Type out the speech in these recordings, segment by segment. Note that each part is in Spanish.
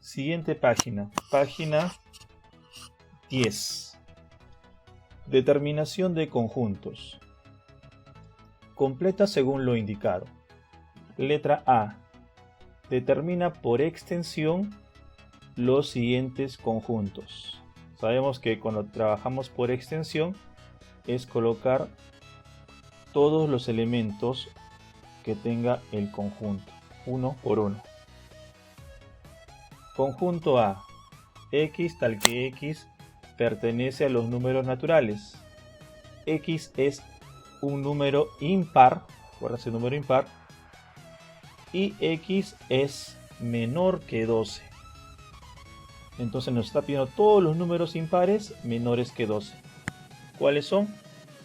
Siguiente página, página 10. Determinación de conjuntos. Completa según lo indicado. Letra A. Determina por extensión los siguientes conjuntos. Sabemos que cuando trabajamos por extensión es colocar todos los elementos que tenga el conjunto, uno por uno. Conjunto A. X tal que X pertenece a los números naturales. X es un número impar, acuérdense, número impar, y X es menor que 12. Entonces nos está pidiendo todos los números impares menores que 12. ¿Cuáles son?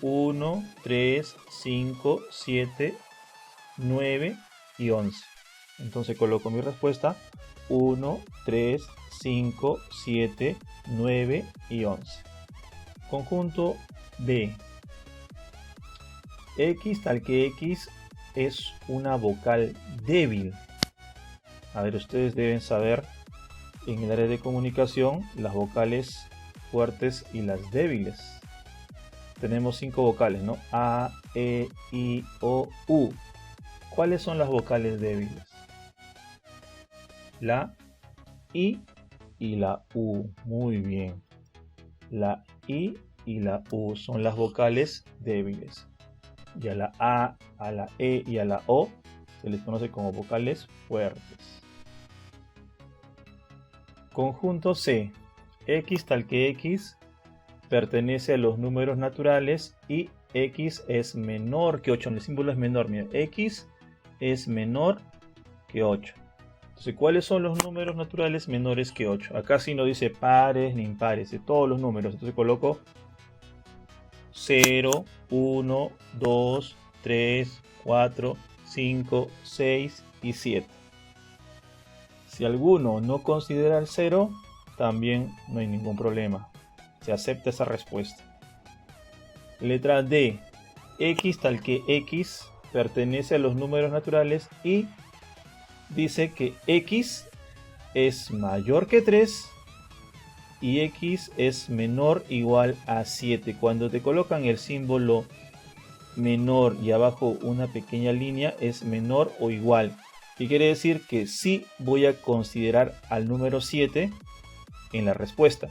1, 3, 5, 7, 9 y 11. Entonces coloco mi respuesta 1, 3, 5, 7, 9 y 11. Conjunto B. X tal que X es una vocal débil. A ver, ustedes deben saber en el área de comunicación las vocales fuertes y las débiles. Tenemos 5 vocales, ¿no? A, E, I, O, U. ¿Cuáles son las vocales débiles? La I y la U. Muy bien. La I y la U son las vocales débiles. Y a la A, a la E y a la O se les conoce como vocales fuertes. Conjunto C. X tal que X pertenece a los números naturales y X es menor que 8. El símbolo es menor. Mira, X es menor que 8. Entonces, ¿cuáles son los números naturales menores que 8? Acá sí no dice pares ni impares, de todos los números. Entonces coloco 0, 1, 2, 3, 4, 5, 6 y 7. Si alguno no considera el 0, también no hay ningún problema. Se acepta esa respuesta. Letra D. X tal que X pertenece a los números naturales y dice que X es mayor que 3 y X es menor o igual a 7. Cuando te colocan el símbolo menor y abajo una pequeña línea es menor o igual. Y quiere decir que sí voy a considerar al número 7 en la respuesta.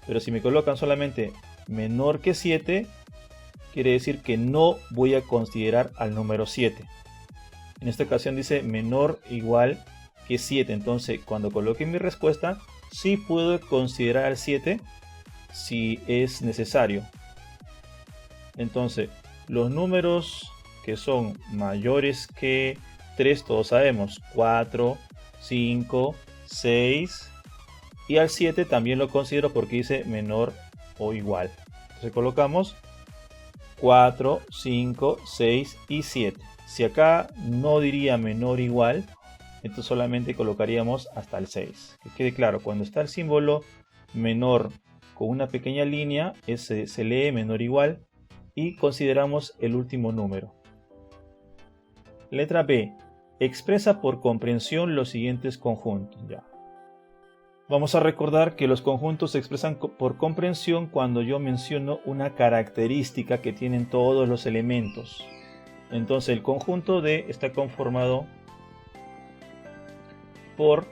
Pero si me colocan solamente menor que 7, quiere decir que no voy a considerar al número 7. En esta ocasión dice menor o igual que 7. Entonces cuando coloque mi respuesta, sí puedo considerar al 7 si es necesario. Entonces los números que son mayores que 3, todos sabemos, 4, 5, 6 y al 7 también lo considero porque dice menor o igual. Entonces colocamos 4, 5, 6 y 7. Si acá no diría menor o igual, entonces solamente colocaríamos hasta el 6. Que quede claro, cuando está el símbolo menor con una pequeña línea, se lee menor o igual y consideramos el último número. Letra B. Expresa por comprensión los siguientes conjuntos. Ya. Vamos a recordar que los conjuntos se expresan por comprensión cuando yo menciono una característica que tienen todos los elementos. Entonces el conjunto D está conformado por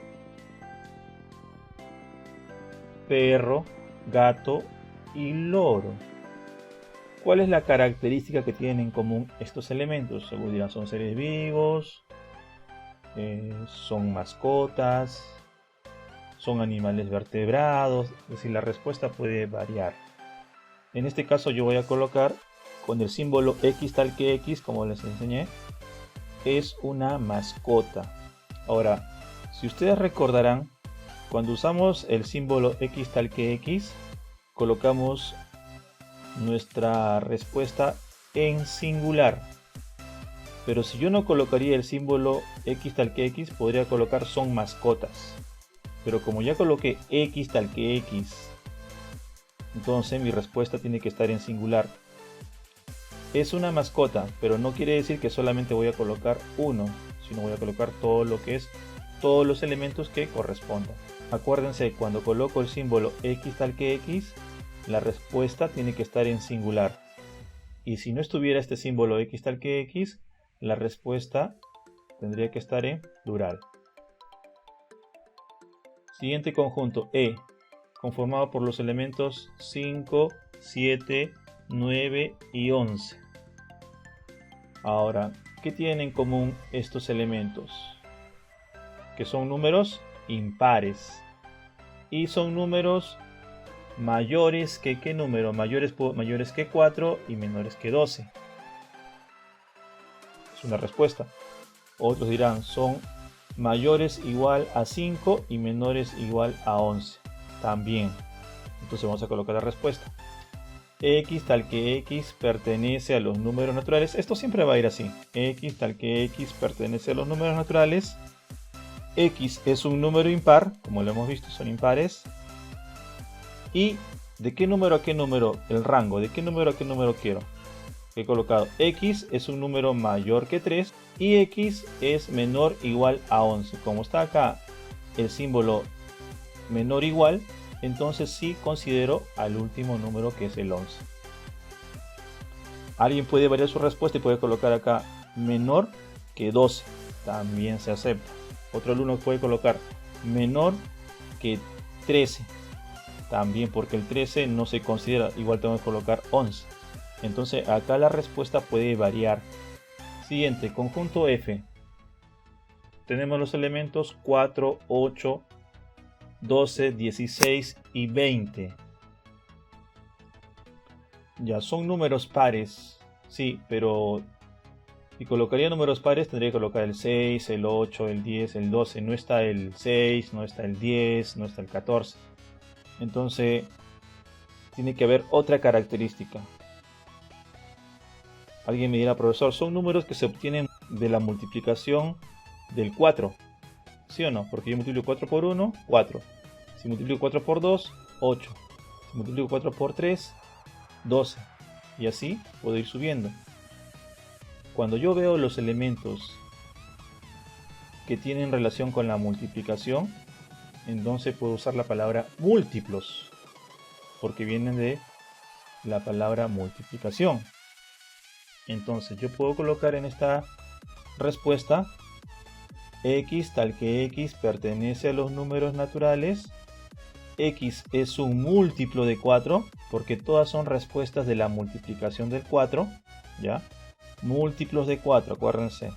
perro, gato y loro. ¿Cuál es la característica que tienen en común estos elementos? Según dirán, son seres vivos, son mascotas, son animales vertebrados. Es decir, la respuesta puede variar. En este caso yo voy a colocar con el símbolo X tal que X, como les enseñé, es una mascota. Ahora, si ustedes recordarán, cuando usamos el símbolo X tal que X, colocamos nuestra respuesta en singular. Pero si yo no colocaría el símbolo X tal que X, podría colocar son mascotas. Pero como ya coloqué X tal que X, entonces mi respuesta tiene que estar en singular. Es una mascota, pero no quiere decir que solamente voy a colocar uno, sino voy a colocar todo lo que es todos los elementos que correspondan. Acuérdense, cuando coloco el símbolo x tal que x, la respuesta tiene que estar en singular. Y si no estuviera este símbolo x tal que x, la respuesta tendría que estar en plural. Siguiente conjunto, E, conformado por los elementos 5, 7, 9 y 11. Ahora, ¿qué tienen en común estos elementos? Que son números impares. Y son números mayores que, ¿qué número? Mayores que 4 y menores que 12. Es una respuesta. Otros dirán, son mayores igual a 5 y menores igual a 11. También. Entonces vamos a colocar la respuesta. X tal que x pertenece a los números naturales. Esto siempre va a ir así. X tal que x pertenece a los números naturales. X es un número impar, como lo hemos visto, son impares. ¿Y de qué número a qué número? El rango, ¿de qué número a qué número quiero? He colocado X es un número mayor que 3 y X es menor o igual a 11. Como está acá el símbolo menor o igual, entonces sí considero al último número, que es el 11. Alguien puede variar su respuesta y puede colocar acá menor que 12. También se acepta. Otro alumno puede colocar menor que 13. También, porque el 13 no se considera. Igual tengo que colocar 11. Entonces acá la respuesta puede variar. Siguiente, conjunto F. Tenemos los elementos 4, 8, 12, 16 y 20. Ya, son números pares. Sí, pero si colocaría números pares tendría que colocar el 6, el 8, el 10, el 12. No está el 6, no está el 10, no está el 14. Entonces tiene que haber otra característica. Alguien me dirá, profesor, son números que se obtienen de la multiplicación del 4. ¿Sí o no? Porque yo multiplico 4 por 1, 4. Si multiplico 4 por 2, 8. Si multiplico 4 por 3, 12. Y así puedo ir subiendo. Cuando yo veo los elementos que tienen relación con la multiplicación, entonces puedo usar la palabra múltiplos, porque vienen de la palabra multiplicación. Entonces yo puedo colocar en esta respuesta x tal que x pertenece a los números naturales. X es un múltiplo de 4, porque todas son respuestas de la multiplicación del 4, ¿ya? Múltiplos de 4, acuérdense.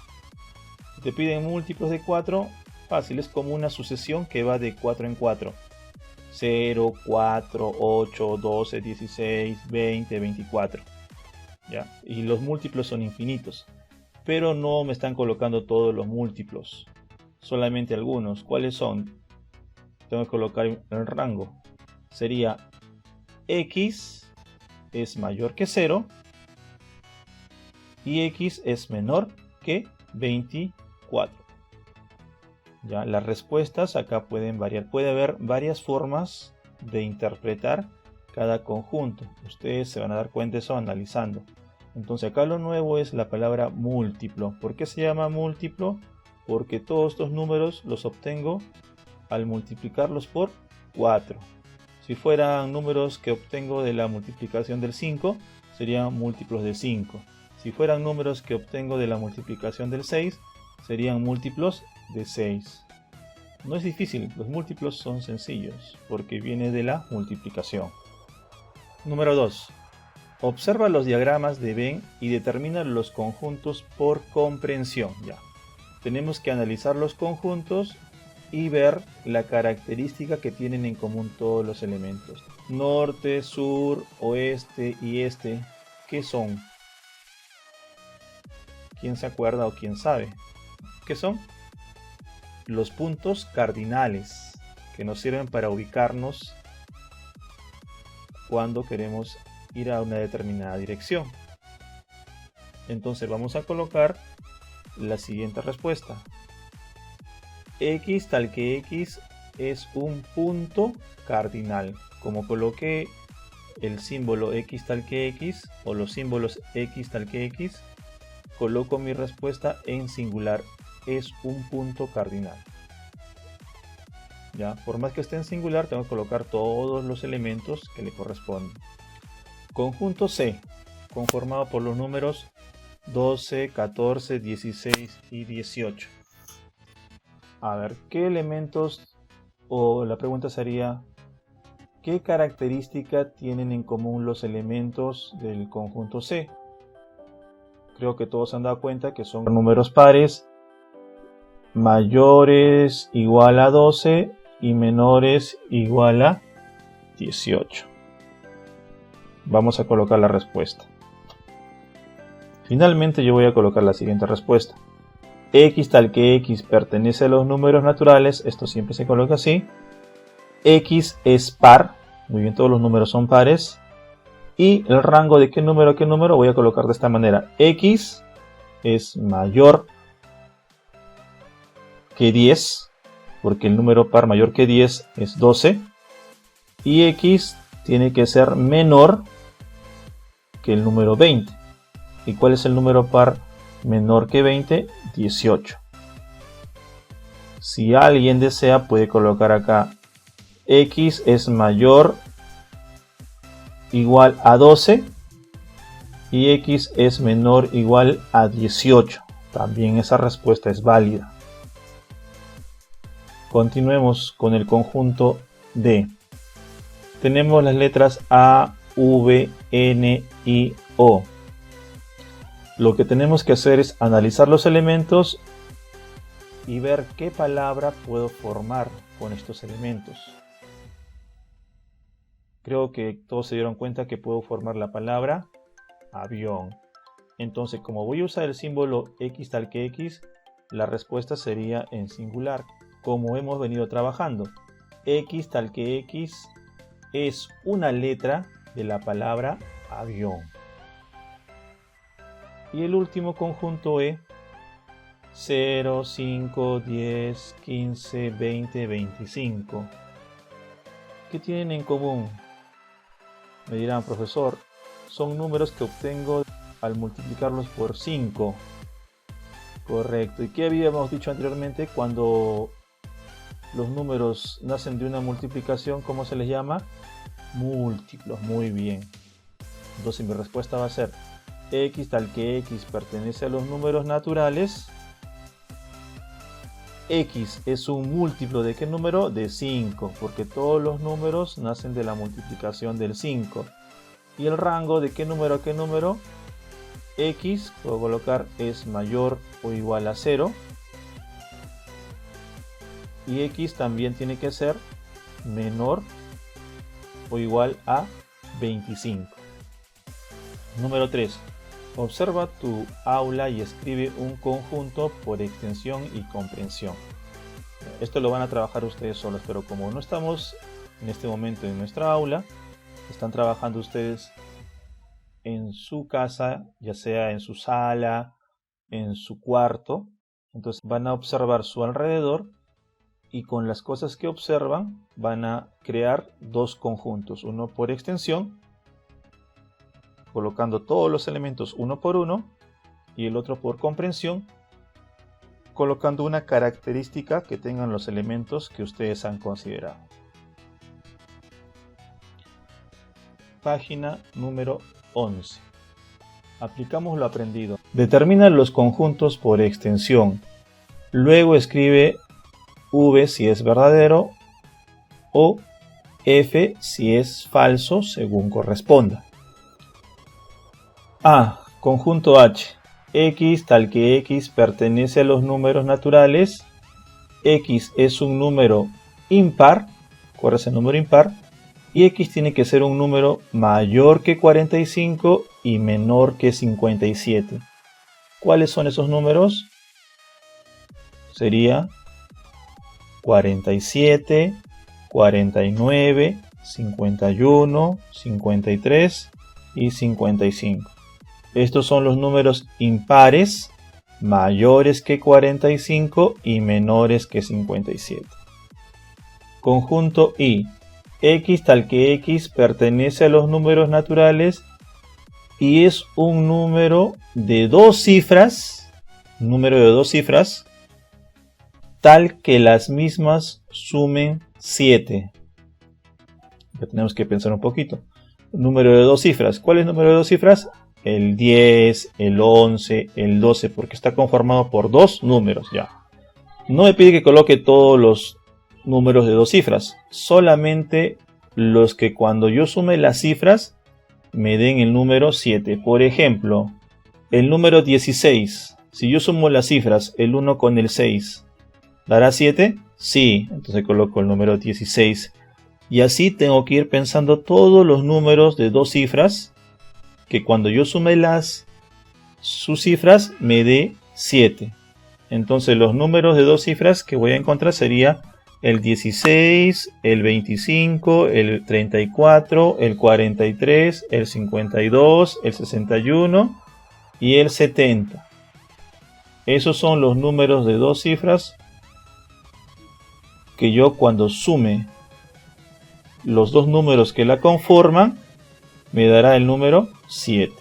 Si te piden múltiplos de 4, fácil, es como una sucesión que va de 4 en 4. 0, 4, 8, 12, 16, 20, 24. ¿Ya? Y los múltiplos son infinitos. Pero no me están colocando todos los múltiplos, solamente algunos. ¿Cuáles son? Tengo que colocar el rango. Sería x es mayor que 0 y x es menor que 24. Ya, las respuestas acá pueden variar. Puede haber varias formas de interpretar cada conjunto. Ustedes se van a dar cuenta de eso analizando. Entonces acá lo nuevo es la palabra múltiplo. ¿Por qué se llama múltiplo? Porque todos estos números los obtengo al multiplicarlos por 4. Si fueran números que obtengo de la multiplicación del 5, serían múltiplos de 5. Si fueran números que obtengo de la multiplicación del 6, serían múltiplos de 6. No es difícil, los múltiplos son sencillos, porque viene de la multiplicación. Número 2. Observa los diagramas de Venn y determina los conjuntos por comprensión. Ya. Tenemos que analizar los conjuntos y ver la característica que tienen en común todos los elementos. Norte, sur, oeste y este, ¿qué son? ¿Quién se acuerda o quién sabe? ¿Qué son? Los puntos cardinales que nos sirven para ubicarnos cuando queremos ir a una determinada dirección. Entonces vamos a colocar la siguiente respuesta. X tal que x es un punto cardinal. Como coloqué el símbolo x tal que x o los símbolos x tal que x, coloco mi respuesta en singular. Es un punto cardinal. ¿ya? Por más que esté en singular, tengo que colocar todos los elementos que le corresponden. Conjunto C, conformado por los números 12, 14, 16 y 18. A ver, ¿qué elementos? O la pregunta sería, ¿qué característica tienen en común los elementos del conjunto C? Creo que todos se han dado cuenta que son números pares, mayores igual a 12 y menores igual a 18. Vamos a colocar la respuesta. Finalmente yo voy a colocar la siguiente respuesta. X tal que X pertenece a los números naturales, esto siempre se coloca así. X es par, muy bien, todos los números son pares. Y el rango de qué número voy a colocar de esta manera. X es mayor que 10, porque el número par mayor que 10 es 12. Y X tiene que ser menor que el número 20. ¿Y cuál es el número par menor que 20? 18. Si alguien desea, puede colocar acá X es mayor igual a 12 y X es menor igual a 18. También esa respuesta es válida. Continuemos con el conjunto D. Tenemos las letras A, V, N y O. Lo que tenemos que hacer es analizar los elementos y ver qué palabra puedo formar con estos elementos. Creo que todos se dieron cuenta que puedo formar la palabra avión. Entonces, como voy a usar el símbolo X tal que X, la respuesta sería en singular, como hemos venido trabajando. X tal que X es una letra de la palabra avión. Y el último conjunto E, 0, 5, 10, 15, 20, 25. ¿Qué tienen en común? Me dirán, profesor, son números que obtengo al multiplicarlos por 5. Correcto. ¿Y qué habíamos dicho anteriormente? Cuando los números nacen de una multiplicación, ¿cómo se les llama? Múltiplos. Muy bien. Entonces mi respuesta va a ser X tal que X pertenece a los números naturales. X es un múltiplo de ¿qué número? De 5, porque todos los números nacen de la multiplicación del 5. ¿Y el rango de qué número a qué número? X, puedo colocar, es mayor o igual a 0. Y X también tiene que ser menor o igual a 25. Número 3. Observa tu aula y escribe un conjunto por extensión y comprensión. Esto lo van a trabajar ustedes solos, pero como no estamos en este momento en nuestra aula, están trabajando ustedes en su casa, ya sea en su sala, en su cuarto. Entonces van a observar su alrededor y con las cosas que observan van a crear dos conjuntos, uno por extensión, colocando todos los elementos uno por uno, y el otro por comprensión, colocando una característica que tengan los elementos que ustedes han considerado. Página número 11. Aplicamos lo aprendido. Determina los conjuntos por extensión. Luego escribe V si es verdadero o F si es falso según corresponda. A. Conjunto H. X tal que X pertenece a los números naturales. X es un número impar. ¿Cuál es el número impar? Y X tiene que ser un número mayor que 45 y menor que 57. ¿Cuáles son esos números? Sería 47, 49, 51, 53 y 55. Estos son los números impares mayores que 45 y menores que 57. Conjunto I. X tal que X pertenece a los números naturales y es un número de dos cifras, tal que las mismas sumen 7. Ya tenemos que pensar un poquito. Número de dos cifras. ¿Cuál es el número de dos cifras? El 10, el 11, el 12, porque está conformado por dos números ya. No me pide que coloque todos los números de dos cifras, solamente los que cuando yo sume las cifras me den el número 7. Por ejemplo, el número 16, si yo sumo las cifras, el 1 con el 6, ¿dará 7? Sí, entonces coloco el número 16. Y así tengo que ir pensando todos los números de dos cifras, que cuando yo sume sus cifras me dé 7. Entonces los números de dos cifras que voy a encontrar sería el 16, el 25, el 34, el 43, el 52, el 61 y el 70. Esos son los números de dos cifras que yo cuando sume los dos números que la conforman me dará el número 7.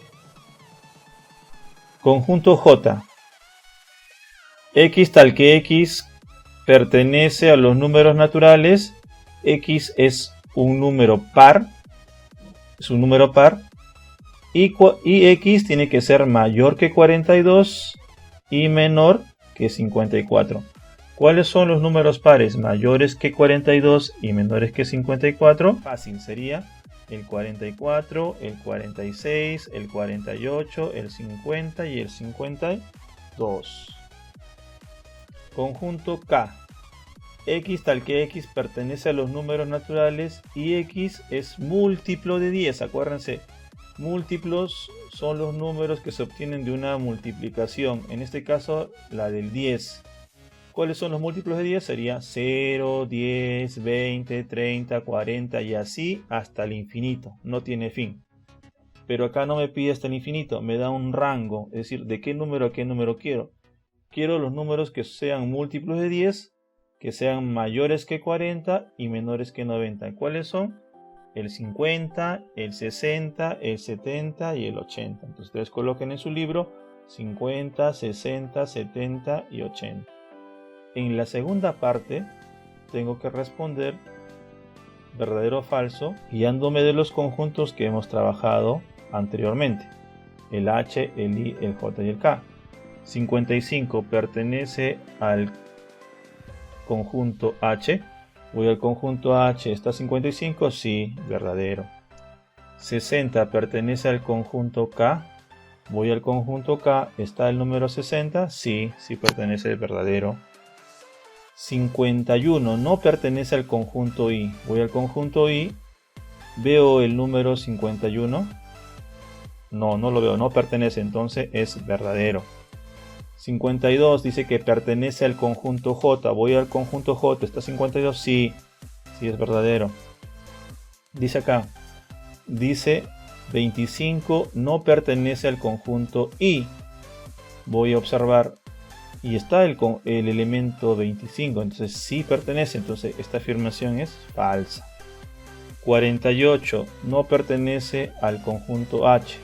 Conjunto J. X tal que X pertenece a los números naturales. X es un número par. Y X tiene que ser mayor que 42 y menor que 54. ¿Cuáles son los números pares mayores que 42 y menores que 54? Fácil, sería el 44, el 46, el 48, el 50 y el 52. Conjunto K. X tal que X pertenece a los números naturales y X es múltiplo de 10. Acuérdense, múltiplos son los números que se obtienen de una multiplicación. En este caso, la del 10. ¿Cuáles son los múltiplos de 10? Sería 0, 10, 20, 30, 40 y así hasta el infinito. No tiene fin. Pero acá no me pide hasta el infinito, me da un rango. Es decir, ¿de qué número a qué número quiero? Quiero los números que sean múltiplos de 10, que sean mayores que 40 y menores que 90. ¿Cuáles son? El 50, el 60, el 70 y el 80. Entonces ustedes coloquen en su libro 50, 60, 70 y 80. En la segunda parte tengo que responder verdadero o falso guiándome de los conjuntos que hemos trabajado anteriormente. El H, el I, el J y el K. 55 pertenece al conjunto H. Voy al conjunto H, ¿está 55? Sí, verdadero. 60 pertenece al conjunto K. Voy al conjunto K, ¿está el número 60? Sí, sí pertenece, verdadero. 51 no pertenece al conjunto I. Voy al conjunto I, ¿veo el número 51? No, no lo veo, no pertenece, entonces es verdadero. 52 dice que pertenece al conjunto J. Voy al conjunto J, ¿está 52? Sí, sí es verdadero. Dice acá, dice 25 no pertenece al conjunto I. Voy a observar y está el elemento 25, entonces sí pertenece, entonces esta afirmación es falsa. 48 no pertenece al conjunto H.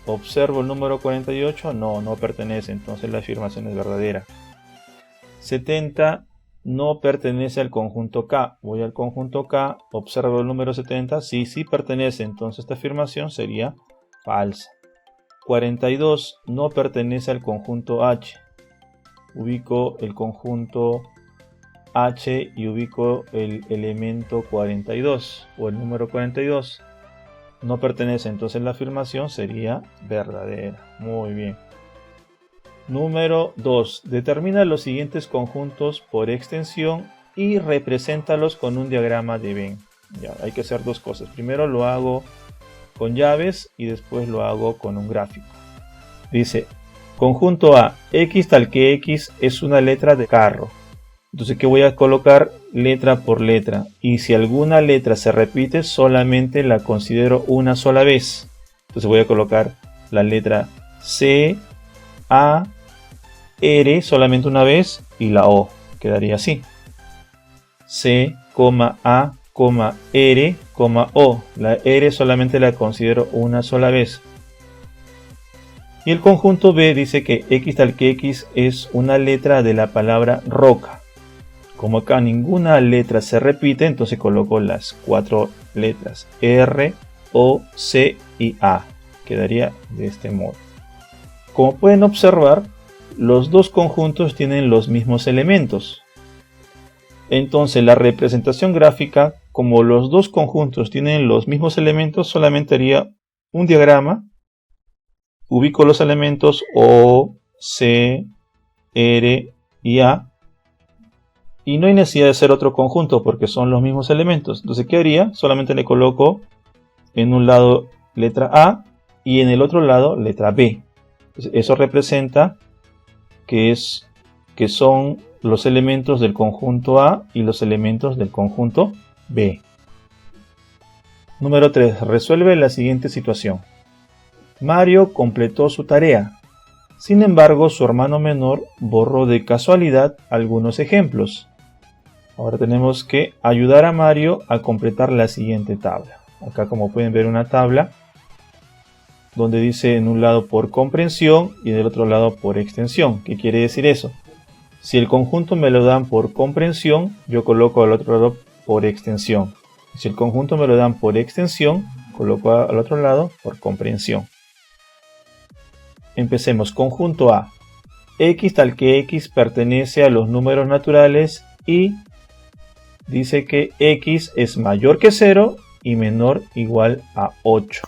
Observo el número 48, no pertenece, entonces la afirmación es verdadera. 70 no pertenece al conjunto K. Voy al conjunto K, observo el número 70, sí pertenece, entonces esta afirmación sería falsa. 42 no pertenece al conjunto H. Ubico el conjunto H y ubico el elemento 42 o el número 42. No pertenece, entonces la afirmación sería verdadera. Muy bien. Número 2. Determina los siguientes conjuntos por extensión y represéntalos con un diagrama de Venn. Ya, hay que hacer dos cosas. Primero lo hago con llaves y después lo hago con un gráfico. Dice, conjunto A, X tal que X es una letra de carro. Entonces, ¿qué voy a colocar? Letra por letra. Y si alguna letra se repite, solamente la considero una sola vez. Entonces voy a colocar la letra C, A, R solamente una vez y la O. Quedaría así. C, A, R, O. La R solamente la considero una sola vez. Y el conjunto B dice que x tal que x es una letra de la palabra roca. Como acá ninguna letra se repite, entonces coloco las 4 letras R, O, C y A. Quedaría de este modo. Como pueden observar, los dos conjuntos tienen los mismos elementos. Entonces la representación gráfica, como los dos conjuntos tienen los mismos elementos, solamente haría un diagrama. Ubico los elementos O, C, R y A. Y no hay necesidad de hacer otro conjunto porque son los mismos elementos. Entonces, ¿qué haría? Solamente le coloco en un lado letra A y en el otro lado letra B. Entonces, eso representa que son los elementos del conjunto A y los elementos del conjunto B. Número 3. Resuelve la siguiente situación. Mario completó su tarea. Sin embargo, su hermano menor borró de casualidad algunos ejemplos. Ahora tenemos que ayudar a Mario a completar la siguiente tabla. Acá, como pueden ver, una tabla donde dice en un lado por comprensión y del otro lado por extensión. ¿Qué quiere decir eso? Si el conjunto me lo dan por comprensión, yo coloco al otro lado por extensión. Si el conjunto me lo dan por extensión, coloco al otro lado por comprensión. Empecemos. Conjunto A. X tal que X pertenece a los números naturales y dice que X es mayor que 0 y menor o igual a 8.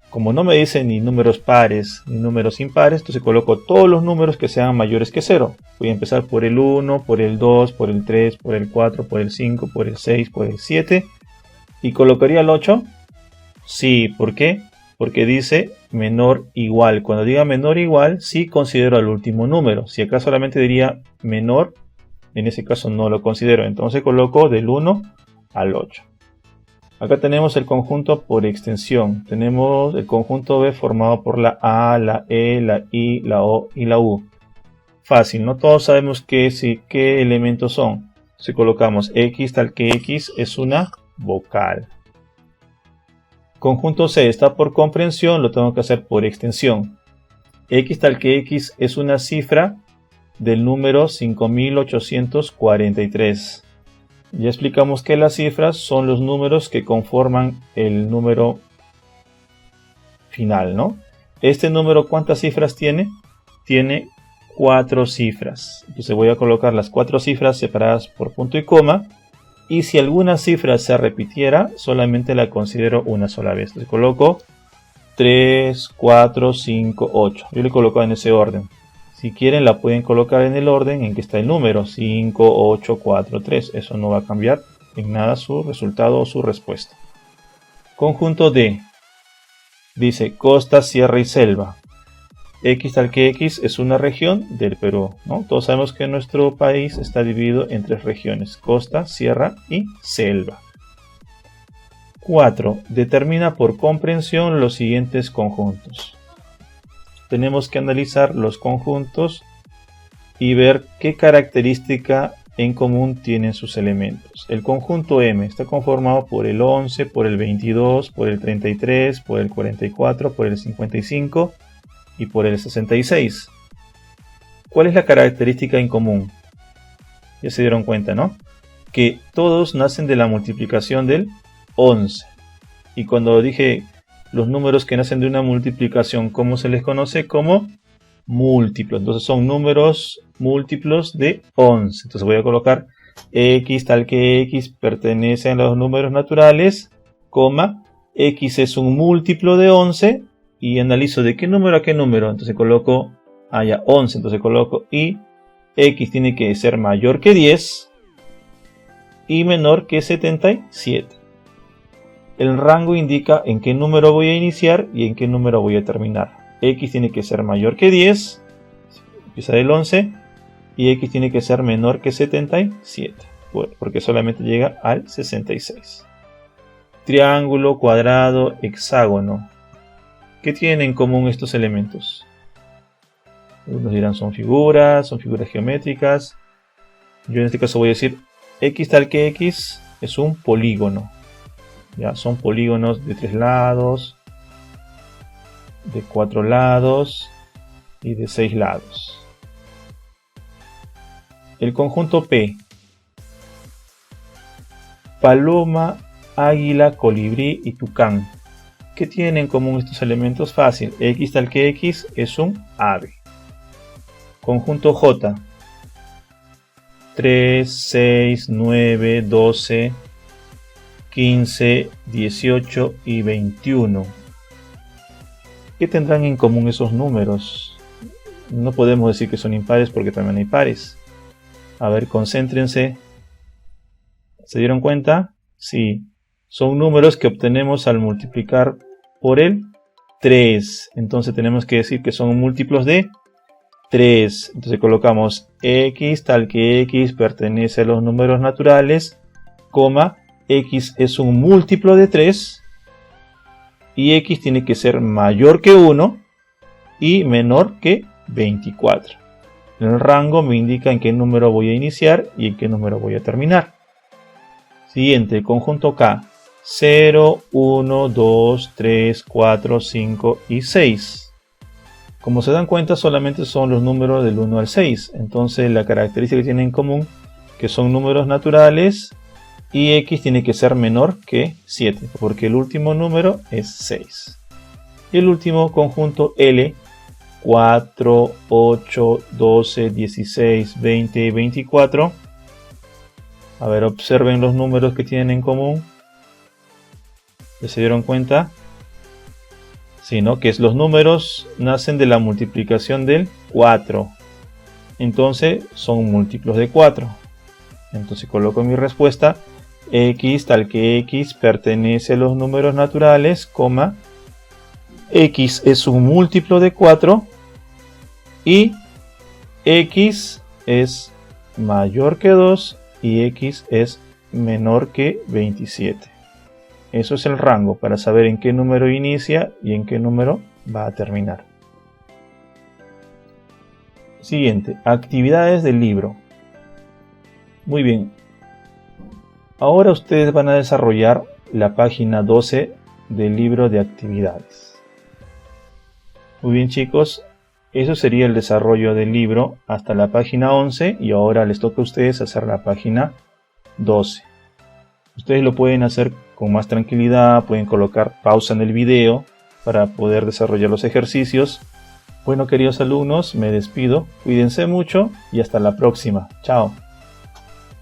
Como no me dice ni números pares ni números impares, entonces coloco todos los números que sean mayores que 0. Voy a empezar por el 1, por el 2, por el 3, por el 4, por el 5, por el 6, por el 7. ¿Y colocaría el 8? Sí, ¿por qué? Porque dice menor o igual. Cuando diga menor o igual, sí considero al último número. Si acá solamente diría menor, en ese caso no lo considero. Entonces coloco del 1 al 8. Acá tenemos el conjunto por extensión. Tenemos el conjunto B formado por la A, la E, la I, la O y la U. Fácil, ¿no? Todos sabemos qué elementos son. Si colocamos X tal que X es una vocal. Conjunto C está por comprensión, lo tengo que hacer por extensión. X tal que X es una cifra del número 5843. Ya explicamos que las cifras son los números que conforman el número final, ¿no? Este número, ¿cuántas cifras tiene? Tiene 4 cifras. Entonces voy a colocar las 4 cifras separadas por punto y coma. Y si alguna cifra se repitiera, solamente la considero una sola vez. Entonces coloco 3, 4, 5, 8. Yo le coloco en ese orden. Si quieren la pueden colocar en el orden en que está el número 5, 8, 4, 3. Eso no va a cambiar en nada su resultado o su respuesta. Conjunto D. Dice costa, sierra y selva. X tal que X es una región del Perú, ¿no? Todos sabemos que nuestro país está dividido en 3 regiones. Costa, sierra y selva. 4. Determina por comprensión los siguientes conjuntos. Tenemos que analizar los conjuntos y ver qué característica en común tienen sus elementos. El conjunto M está conformado por el 11, por el 22, por el 33, por el 44, por el 55 y por el 66. ¿Cuál es la característica en común? Ya se dieron cuenta, ¿no? Que todos nacen de la multiplicación del 11. Y cuando dije los números que nacen de una multiplicación, ¿cómo se les conoce? Como múltiplos. Entonces son números múltiplos de 11. Entonces voy a colocar X tal que X pertenece a los números naturales, coma, X es un múltiplo de 11 y analizo de qué número a qué número. Entonces coloco allá 11. Entonces coloco y X tiene que ser mayor que 10 y menor que 77. El rango indica en qué número voy a iniciar y en qué número voy a terminar. X tiene que ser mayor que 10, empieza del 11, y X tiene que ser menor que 77, porque solamente llega al 66. Triángulo, cuadrado, hexágono. ¿Qué tienen en común estos elementos? Algunos dirán son figuras geométricas. Yo en este caso voy a decir X tal que X es un polígono. Ya son polígonos de 3 lados. de 4 lados y de 6 lados. El conjunto P. Paloma, águila, colibrí y tucán. ¿Qué tienen en común estos elementos? Fácil. X tal que X es un ave. Conjunto J. 3, 6, 9, 12, 15, 18 y 21. ¿Qué tendrán en común esos números? No podemos decir que son impares porque también hay pares. A ver, concéntrense. ¿Se dieron cuenta? Sí. Son números que obtenemos al multiplicar por el 3. Entonces tenemos que decir que son múltiplos de 3. Entonces colocamos X tal que X pertenece a los números naturales, coma, X es un múltiplo de 3 y X tiene que ser mayor que 1 y menor que 24. El rango me indica en qué número voy a iniciar y en qué número voy a terminar. Siguiente, conjunto K. 0, 1, 2, 3, 4, 5 y 6. Como se dan cuenta, solamente son los números del 1 al 6. Entonces la característica que tienen en común que son números naturales y X tiene que ser menor que 7, porque el último número es 6. Y el último conjunto L. 4, 8, 12, 16, 20 y 24. A ver, observen los números que tienen en común. ¿Ya se dieron cuenta? Sí, ¿no? Que los números nacen de la multiplicación del 4. Entonces son múltiplos de 4. Entonces coloco mi respuesta. X tal que X pertenece a los números naturales, coma, X es un múltiplo de 4 y X es mayor que 2 y X es menor que 27. Eso es el rango para saber en qué número inicia y en qué número va a terminar. Siguiente, actividades del libro. Muy bien. Ahora ustedes van a desarrollar la página 12 del libro de actividades. Muy bien, chicos. Eso sería el desarrollo del libro hasta la página 11 y ahora les toca a ustedes hacer la página 12. Ustedes lo pueden hacer con más tranquilidad, pueden colocar pausa en el video para poder desarrollar los ejercicios. Bueno, queridos alumnos, me despido, cuídense mucho y hasta la próxima. Chao.